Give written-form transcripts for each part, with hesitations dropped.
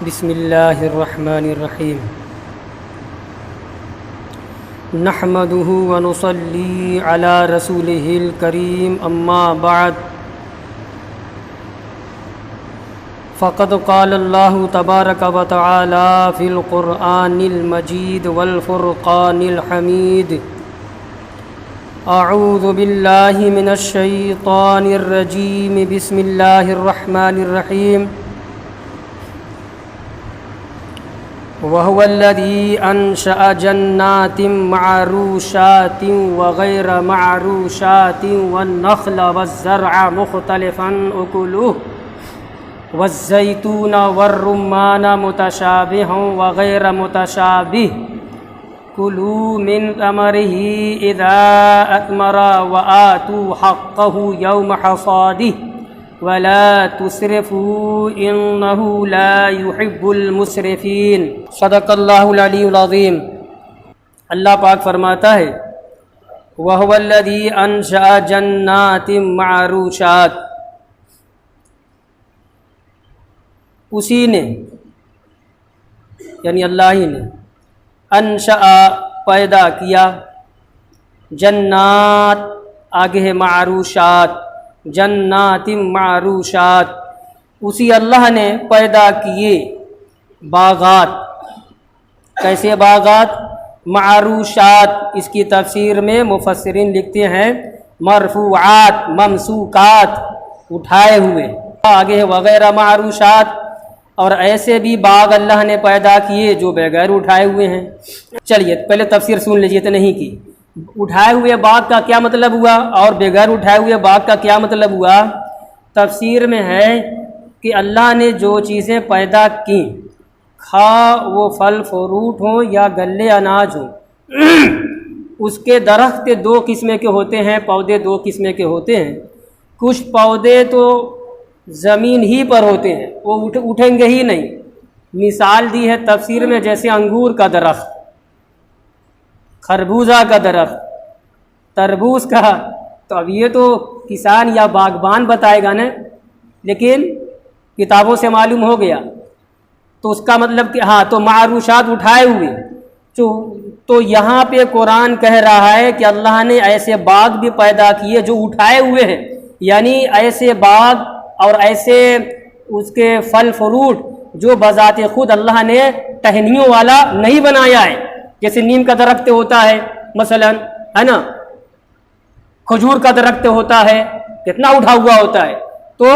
بسم اللہ الرحمن الرحیم نحمده ونصلی علی رسوله الکریم اما بعد فقد قال اللہ تبارک وتعالی فی القرآن المجید والفرقان الحمید اعوذ باللہ من الشیطان الرجیم بسم اللہ الرحمن الرحیم وهو الذي أنشأ جنات معروشات وغير معروشات والنخل والزرع مختلفا أكله والزيتون والرمان متشابها وغير متشابه كلوا من ثمره إذا أثمر وآتوا حقه يوم حصاده ولا تسرفوا انه لا يحب المسرفين صدق اللہ العلی العظیم۔ اللہ پاک فرماتا ہے وَهُوَ الَّذِي أَنشَأَ جَنَّاتٍ مَعْرُوشَاتٍ، اسی نے یعنی اللہ ہی نے انشأ پیدا کیا، جنات آگے ہے معروشات، جنات معروشات، اسی اللہ نے پیدا کیے باغات۔ کیسے باغات؟ معروشات، اس کی تفسیر میں مفسرین لکھتے ہیں مرفوعات، ممسوکات، اٹھائے ہوئے، آگے ہے وغیرہ معروشات، اور ایسے بھی باغ اللہ نے پیدا کیے جو بغیر اٹھائے ہوئے ہیں۔ چلیے پہلے تفسیر سن لیجیے تو نہیں کی۔ اٹھائے ہوئے باغ کا کیا مطلب ہوا اور بغیر اٹھائے ہوئے باغ کا کیا مطلب ہوا؟ تفسیر میں ہے کہ اللہ نے جو چیزیں پیدا کی، خواہ وہ پھل فروٹ ہوں یا گلے اناج ہوں، اس کے درخت دو قسم کے ہوتے ہیں، پودے دو قسم کے ہوتے ہیں۔ کچھ پودے تو زمین ہی پر ہوتے ہیں، وہ اٹھیں گے ہی نہیں۔ مثال دی ہے تفسیر میں جیسے انگور کا درخت، خربوزہ کا درخت، تربوز کا، تو اب یہ تو کسان یا باغبان بتائے گا نا، لیکن کتابوں سے معلوم ہو گیا تو اس کا مطلب کہ ہاں تو معروشات اٹھائے ہوئے، تو یہاں پہ قرآن کہہ رہا ہے کہ اللہ نے ایسے باغ بھی پیدا کیے جو اٹھائے ہوئے ہیں، یعنی ایسے باغ اور ایسے اس کے پھل فروٹ جو بذات خود اللہ نے ٹہنیوں والا نہیں بنایا ہے، جیسے نیم کا درخت ہوتا ہے مثلا، ہے نا، کھجور کا درخت ہوتا ہے، کتنا اٹھا ہوا ہوتا ہے، تو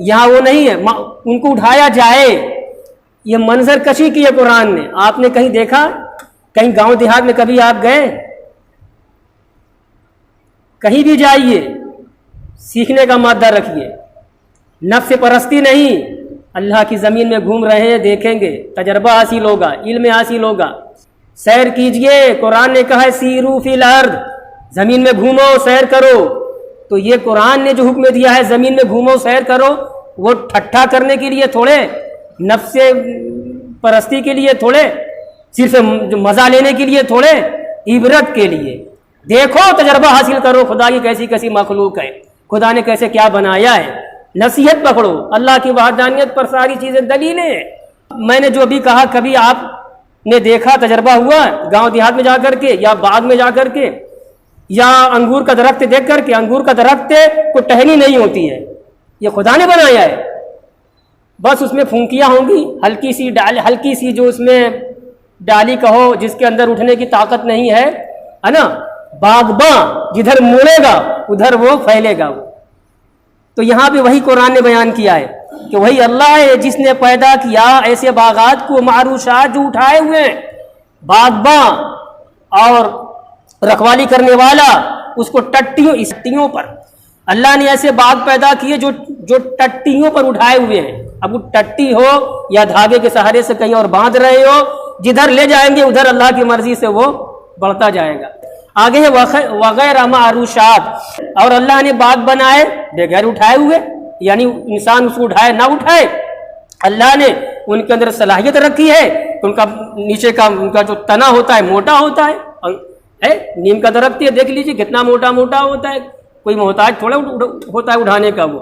یہاں وہ نہیں ہے، ان کو اٹھایا جائے۔ یہ منظر کشی کی ہے قرآن نے۔ آپ نے کہیں دیکھا؟ کہیں گاؤں دیہات میں کبھی آپ گئے؟ کہیں بھی جائیے، سیکھنے کا مادہ رکھیے، نفس پرستی نہیں۔ اللہ کی زمین میں گھوم رہے ہیں، دیکھیں گے، تجربہ حاصل ہوگا، علم حاصل ہوگا۔ سیر کیجئے، قرآن نے کہا ہے سیرو فی الارض، زمین میں گھومو سیر کرو۔ تو یہ قرآن نے جو حکم دیا ہے زمین میں گھومو سیر کرو، وہ ٹھٹھا کرنے کے لیے تھوڑے، نفس پرستی کے لیے تھوڑے، صرف مزہ لینے کے لیے تھوڑے، عبرت کے لیے۔ دیکھو، تجربہ حاصل کرو، خدا کی کیسی کیسی مخلوق ہے، خدا نے کیسے کیا بنایا ہے، نصیحت پکڑو، اللہ کی وحدانیت پر ساری چیزیں دلیلیں ہیں۔ میں نے جو بھی کہا، کبھی آپ نے دیکھا، تجربہ ہوا گاؤں دیہات میں جا کر کے یا باغ میں جا کر کے، یا انگور کا درخت دیکھ کر کے؟ انگور کا درخت کو ٹہنی نہیں ہوتی ہے، یہ خدا نے بنایا ہے، بس اس میں پھونکیاں ہوں گی، ہلکی سی ڈال، ہلکی سی جو اس میں ڈالی کہو جس کے اندر اٹھنے کی طاقت نہیں ہے نا، باغباں جدھر موڑے گا ادھر وہ پھیلے گا۔ وہ تو یہاں پہ وہی قرآن نے بیان کیا ہے کہ وہی اللہ ہے جس نے پیدا کیا ایسے باغات کو، معروشات جو اٹھائے ہوئے ہیں، باغباں اور رکھوالی کرنے والا، اس کو ٹٹیوں پر اللہ نے ایسے باغ پیدا کیے جو ٹٹیوں پر اٹھائے ہوئے ہیں۔ اب وہ ٹٹی ہو یا دھاگے کے سہارے سے کہیں اور باندھ رہے ہو، جدھر لے جائیں گے ادھر اللہ کی مرضی سے وہ بڑھتا جائے گا۔ آگے ہے وغیرہ معروشات، اور اللہ نے باغ بنائے بغیر اٹھائے ہوئے، یعنی انسان اس کو اٹھائے نہ اٹھائے، اللہ نے ان کے اندر صلاحیت رکھی ہے، ان کا نیچے کا ان کا جو تنا ہوتا ہے موٹا ہوتا ہے۔ نیم کا درخت ہے، دیکھ لیجیے کتنا موٹا موٹا ہوتا ہے، کوئی محتاج تھوڑا ہوتا ہے اٹھانے کا، وہ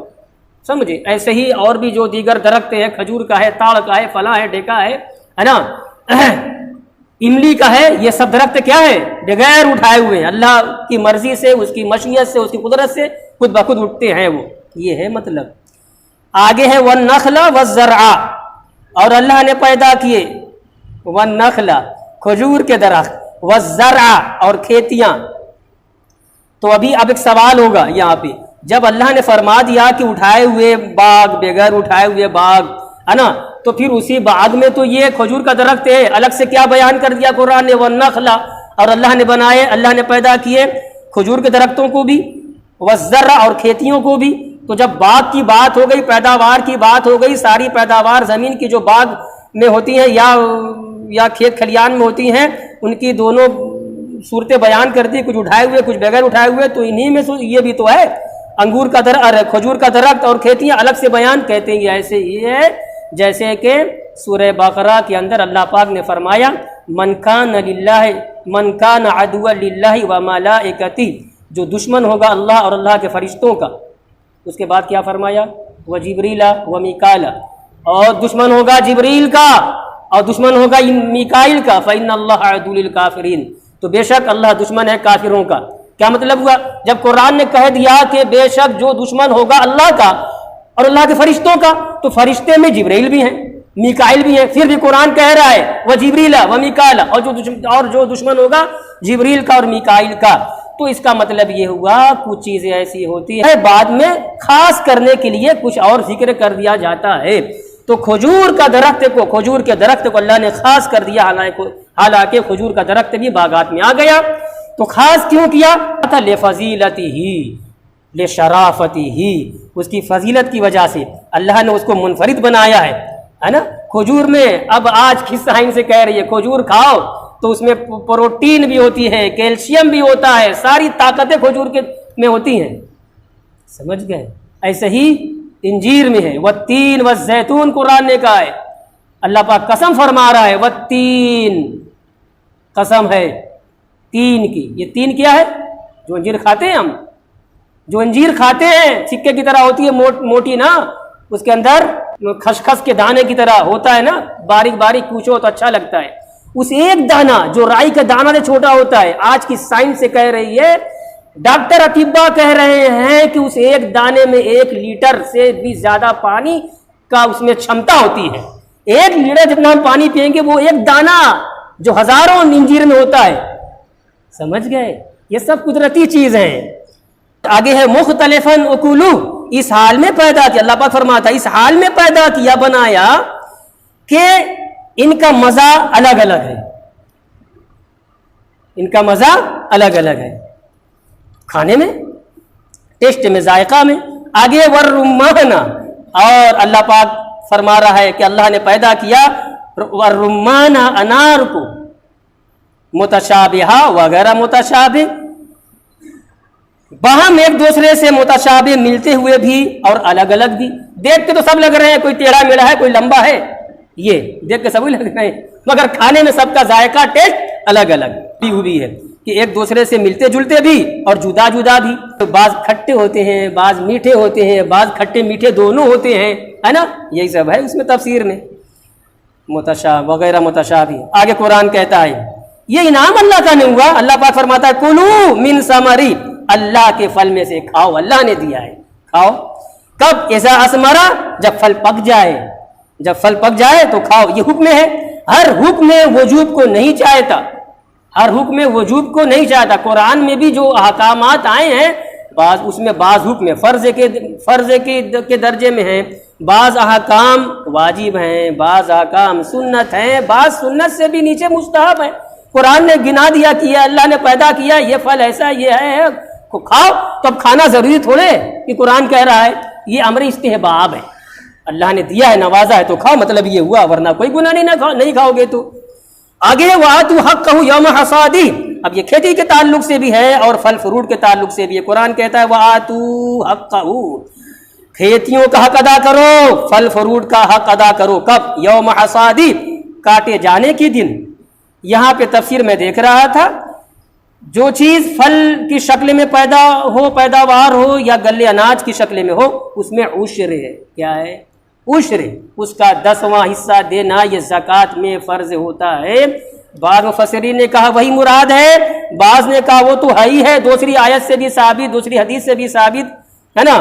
سمجھے. ایسے ہی اور بھی جو دیگر درخت ہے، کھجور کا ہے، تاڑ کا ہے، فلاں ہے، ڈیکا ہے نا، املی کا ہے، یہ سب درخت کیا ہے؟ بغیر اٹھائے ہوئے، اللہ کی مرضی سے، اس کی مشیت سے، اس کی قدرت سے خود بخود اٹھتے ہیں وہ. یہ ہے مطلب. آگے ہے والنخل والزرع، اور اللہ نے پیدا کیے والنخل کھجور کے درخت، والزرع اور کھیتیاں. تو ابھی اب ایک سوال ہوگا یہاں پہ، جب اللہ نے فرما دیا کہ اٹھائے ہوئے باغ، بغیر اٹھائے ہوئے باغ ہے نا، تو پھر اسی باغ میں تو یہ کھجور کا درخت ہے، الگ سے کیا بیان کر دیا قرآن نے؟ والنخل، اور اللہ نے بنائے، اللہ نے پیدا کیے کھجور کے درختوں کو بھی، والزرع اور کھیتیوں کو بھی. تو جب باغ کی بات ہو گئی، پیداوار کی بات ہو گئی، ساری پیداوار زمین کی جو باغ میں ہوتی ہیں یا کھیت کھلیان میں ہوتی ہیں، ان کی دونوں صورتیں بیان کرتی، کچھ اٹھائے ہوئے کچھ بغیر اٹھائے ہوئے. تو انہی میں یہ بھی تو ہے، انگور کا درخت، کھجور کا درخت اور کھیتیاں الگ سے بیان کہتے ہیں. ایسے ہی ہے جیسے کہ سورہ بقرہ کے اندر اللہ پاک نے فرمایا من کان عدوا للہ وملائکتہ، جو دشمن ہوگا اللہ اور اللہ کے فرشتوں کا. اس کے بعد کیا فرمایا؟ وجبریل ومیکائیل، اور دشمن ہوگا جبریل کا اور دشمن ہوگا میکائیل کا. فإن اللہ عدو للکافرین، تو بے شک اللہ دشمن ہے کافروں کا. کیا مطلب ہوا؟ جب قرآن نے کہہ دیا کہ بے شک جو دشمن ہوگا اللہ کا اور اللہ کے فرشتوں کا، تو فرشتے میں جبریل بھی ہیں، میکائیل بھی ہیں. پھر بھی قرآن کہہ رہا ہے وجبریل ومیکائیل، اور جو دشمن ہوگا جبریل کا اور میکائیل کا. تو اس کا مطلب یہ ہوا کچھ چیزیں ایسی ہوتی ہیں بعد میں خاص کرنے کے لیے کچھ اور ذکر کر دیا جاتا ہے. تو کھجور کے درخت کو اللہ نے خاص کر دیا، حالانکہ کھجور کا درخت بھی باغات میں آ گیا. تو خاص کیوں کیا؟ لفضیلتہ، لشرافتہ، اس کی فضیلت کی وجہ سے اللہ نے اس کو منفرد بنایا ہے نا. کھجور میں اب آج کس سائنس سے کہہ رہی ہے کھجور کھاؤ تو اس میں پروٹین بھی ہوتی ہے، کیلشیم بھی ہوتا ہے، ساری طاقتیں کھجور میں ہوتی ہیں. سمجھ گئے؟ ایسے ہی انجیر میں ہے، والتین والزیتون قرآن نے کہا ہے. اللہ پاک قسم فرما رہا ہے، والتین، قسم ہے تین کی. یہ تین کیا ہے؟ جو انجیر کھاتے ہیں ہم، جو انجیر کھاتے ہیں سکے کی طرح ہوتی ہے، موٹی نا، اس کے اندر خشخش کے دانے کی طرح ہوتا ہے نا، باریک باریک کوچو تو اچھا لگتا ہے. اس ایک دانہ جو رائی کا دانہ سے چھوٹا ہوتا ہے، آج کی سائنس سے کہہ رہی ہے، ڈاکٹر اطباء کہہ رہے ہیں کہ اس ایک دانے میں 1 لیٹر سے بھی زیادہ پانی کا اس میں چھمتا ہوتی ہے. 1 لیٹر جتنا ہم پانی پئیں گے وہ ایک دانہ جو ہزاروں انجیر میں ہوتا ہے. سمجھ گئے؟ یہ سب قدرتی چیز ہیں. آگے ہے مختلفاً اکلو، اس حال میں پیدا کیا. اللہ پاک فرماتا ہے اس حال میں پیدا کیا، بنایا کہ ان کا مزہ الگ الگ ہے، ان کا مزہ الگ الگ ہے، کھانے میں، ٹیسٹ میں، ذائقہ میں. آگے والرمان، اور اللہ پاک فرما رہا ہے کہ اللہ نے پیدا کیا والرمان، انار کو، متشابہہ وغیرہ متشابہ، باہم ایک دوسرے سے متشابہ ملتے ہوئے بھی اور الگ الگ بھی. دیکھ کے تو سب لگ رہے ہیں، کوئی ٹیڑھا میڑھا ہے، کوئی لمبا ہے، یہ دیکھ کے سبھی لگ رہے ہیں، مگر کھانے میں سب کا ذائقہ ٹیسٹ الگ الگ بھی ہوئی ہے کہ ایک دوسرے سے ملتے جلتے بھی اور جدا جدا بھی. بعض کھٹے ہوتے ہیں، بعض میٹھے ہوتے ہیں، بعض کھٹے میٹھے دونوں ہوتے ہیں، ہے نا. یہی سب ہے اس میں تفسیر میں، متشابہ وغیرہ متشابہ. آگے قرآن کہتا ہے یہ انعام اللہ کا نہیں ہوا. اللہ پاک فرماتا ہے کلو من ثمری، اللہ کے پھل میں سے کھاؤ، اللہ نے دیا ہے، کھاؤ. کب؟ اذا اثمرا، جب پھل پک جائے، جب پھل پک جائے تو کھاؤ. یہ حکم ہے. ہر حکم وجوب کو نہیں چاہتا، ہر حکم وجوب کو نہیں چاہتا. قرآن میں بھی جو احکامات آئے ہیں، بعض اس میں بعض حکم فرض کے درجے میں ہیں، بعض احکام واجب ہیں، بعض احکام سنت ہیں، بعض سنت سے بھی نیچے مستحب ہیں. قرآن نے گنا دیا کہ اللہ نے پیدا کیا یہ پھل ایسا، یہ ہے، کھاؤ. تو اب کھانا ضروری تھوڑے کہ قرآن کہہ رہا ہے یہ امر استحباب ہے، اللہ نے دیا ہے، نوازا ہے تو کھاؤ، مطلب یہ ہوا، ورنہ کوئی گناہ نہیں کھاؤ گے تو. آگے وَآتُوا حَقَّهُ يَوْمَ حَصَادِهِ، اب یہ کھیتی کے تعلق سے بھی ہے اور پھل فروٹ کے تعلق سے بھی ہے. قرآن کہتا ہے وَآتُوا حَقَّهُ، کھیتیوں کا حق ادا کرو، پھل فروٹ کا حق ادا کرو. کب؟ یوم حصادی، کاٹے جانے کی دن. یہاں پہ تفسیر میں دیکھ رہا تھا جو چیز پھل کی شکل میں پیداوار ہو یا گلے اناج کی شکل میں ہو اس میں عشر ہے. کیا ہے؟ عشر. اس کا 10واں حصہ دینا یہ زکوٰۃ میں فرض ہوتا ہے. بعض مفسرین نے کہا وہی مراد ہے، بعض نے کہا وہ تو ہے ہی ہے، دوسری آیت سے بھی ثابت، دوسری حدیث سے بھی ثابت ہے نا،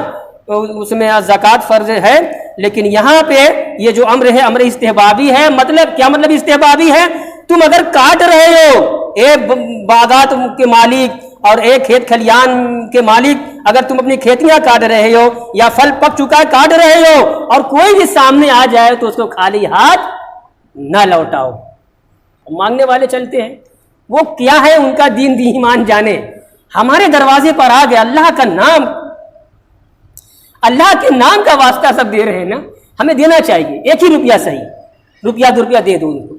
اس میں زکوٰۃ فرض ہے. لیکن یہاں پہ یہ جو امر ہے امر استحبابی ہے. مطلب کیا مطلب استحبابی ہے؟ تم اگر کاٹ رہے ہو، ایک باغات کے مالک اور ایک کھیت کھلیان کے مالک، اگر تم اپنی کھیتیاں کاٹ رہے ہو یا پھل پک چکا ہے کاٹ رہے ہو اور کوئی بھی سامنے آ جائے تو اس کو خالی ہاتھ نہ لوٹاؤ. مانگنے والے چلتے ہیں، وہ کیا ہے ان کا دین ایمان جانے. ہمارے دروازے پر آ گئے، اللہ کا نام، اللہ کے نام کا واسطہ سب دے رہے ہیں نا، ہمیں دینا چاہیے. 1 ہی روپیہ صحیح، روپیہ 2 روپیہ دے دو ان کو.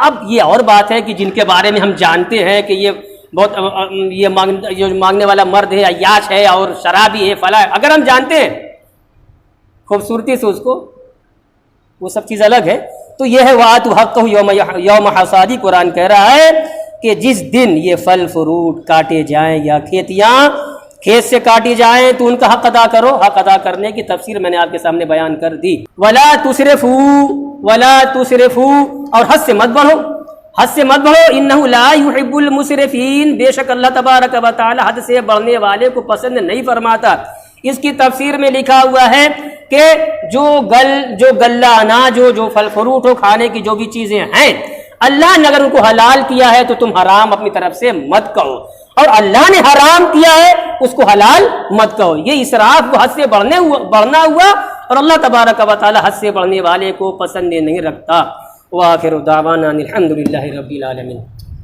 اب یہ اور بات ہے کہ جن کے بارے میں ہم جانتے ہیں کہ یہ بہت یہ مانگنے والا مرد ہے، عیاش ہے اور شرابی ہے، فلاں، اگر ہم جانتے ہیں خوبصورتی سے اس کو، وہ سب چیز الگ ہے. تو یہ ہے وَآتُوا حَقَّهُ یوم حصادی. قرآن کہہ رہا ہے کہ جس دن یہ پھل فروٹ کاٹے جائیں یا کھیتیاں کھیت سے کاٹی جائیں تو ان کا حق ادا کرو. حق ادا کرنے کی تفسیر میں نے آپ کے سامنے بیان کر دی. وَلَا تُسْرِفُوا، اور حد سے مت بڑھو، حد سے مت بڑھو. اِنَّهُ لَا يُحِبُّ الْمُسْرِفِينَ، بے شک اللہ تبارک و تعالی حد سے بڑھنے والے کو پسند نہیں فرماتا. اس کی تفسیر میں لکھا ہوا ہے کہ جو گلہ اناج ہو، جو پھل فروٹ ہو، کھانے کی جو بھی چیزیں ہیں، اللہ نے اگر ان کو حلال کیا ہے تو تم حرام اپنی طرف سے مت کہو، اور اللہ نے حرام کیا ہے اس کو حلال مت کہو. یہ اسراف کو حد سے بڑھنا ہوا، اور اللہ تبارک و تعالی حد سے بڑھنے والے کو پسند نہیں رکھتا. وآخر دعوانا الحمد للہ رب العالمین.